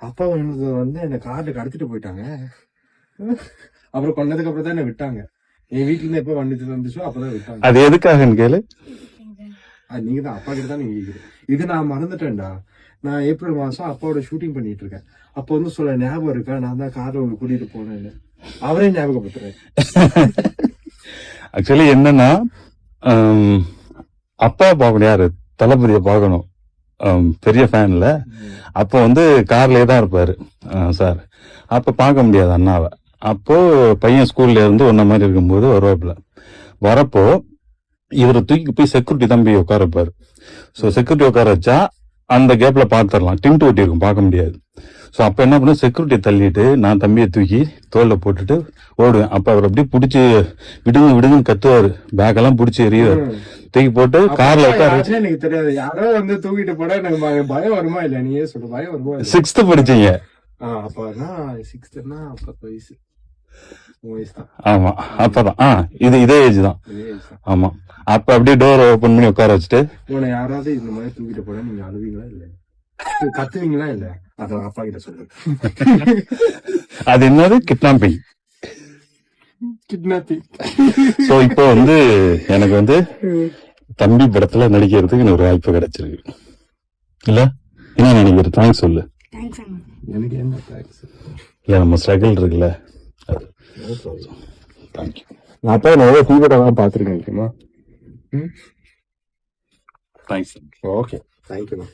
அப்பா வந்து என்ன கார்ல கடத்திட்டு போயிட்டாங்க. அப்புறம் கொண்டதுக்கு அப்புறம் தான் என்ன விட்டாங்க. என் வீட்டுல இருந்து எப்ப வண்டி வந்துச்சோ அப்பதான் விட்டாங்க. அது எதுக்காகன்னு கேளு. நீங்க தான் அப்பா கிட்ட தான் நீங்க கேக்குறீங்க. இது நான் மறந்துட்டேன்டா. நான் ஏப்ரல் மாசம் அப்பாவோட ஷூட்டிங் பண்ணிட்டு இருக்கேன். அப்ப வந்து சொல்ல ஞாபகம் இருக்கா, நான் தான் கார்ல உங்களுக்கு கூட்டிட்டு போனேன்னு. அவரே ஞாபகப்படுத்துறேன். ஆக்சுவலி என்னன்னா, அப்பா பார்க்கணும், யாரு தளபதியை பார்க்கணும், பெரிய ஃபேன்ல. அப்போ வந்து கார்லயே தான் இருப்பாரு சார். அப்ப பார்க்க முடியாது அண்ணாவை. அப்போ பையன் ஸ்கூல்ல இருந்து ஒன்ன மாதிரி இருக்கும்போது வருவாப்புல. வரப்போ இவரை தூக்கி போய் செக்யூரிட்டி தான் போய் உட்கார வைப்பாரு. ஸோ செக்யூரிட்டி உட்கார வச்சா அந்த கேப்ல பார்த்துடலாம், டின்ட்டு ஒட்டி இருக்கும், பார்க்க முடியாது. ஸோ அப்ப என்ன பண்ண, செக்யூரிட்டி தள்ளிட்டு நான் தம்பியை தூக்கி தோல்ல போட்டுட்டு ஓடுவேன். அப்ப அவர் அப்படியே பிடிச்சி விடுங்க விடுங்கன்னு கத்துவாரு, பேக்கெல்லாம் பிடிச்சி எறிவாரு. தூக்கி போட்டு கார்ல உட்கார வச்சு. எனக்கு தெரியாது, யாரோ வந்து தூக்கிட்டு போட எனக்கு பயம் வருமா இல்ல, நீயே சொல்லு, பயம் வருமா? 6th படிச்சீங்க? அப்பதான் 6th 10 வயசு. ஆமா, அப்பதான் இதே ஏஜ் தான். ஆமா, அப்ப அப்படியே டோர் ஓபன் பண்ணி உட்கார வச்சுட்டு, உன்னை யாராவது இந்த மாதிரி தூக்கிட்டு போனா நீங்க அழுவீங்களா இல்ல கத்துவீங்களா இல்ல? அத அப்பா கிட்ட சொல்லு. அது என்னது, கிட்னாப்பிங். சோ இப்போ வந்து எனக்கு வந்து தம்பி படத்துல நடிக்கிறதுக்கு எனக்கு ஒரு வாய்ப்பு கிடைச்சிருக்கு இல்ல, என்ன நினைக்கிற? தேங்க்ஸ் சொல்லு. எனக்கு என்ன தேங்க்ஸ் இல்ல, நம்ம ஸ்ட்ரகிள் இருக்குல்ல. தேங்க்யூ. நான் அப்பா நிறைய தீவிரம் பாத்துருக்கேன். தேங்க்ஸ். Okay, thank you.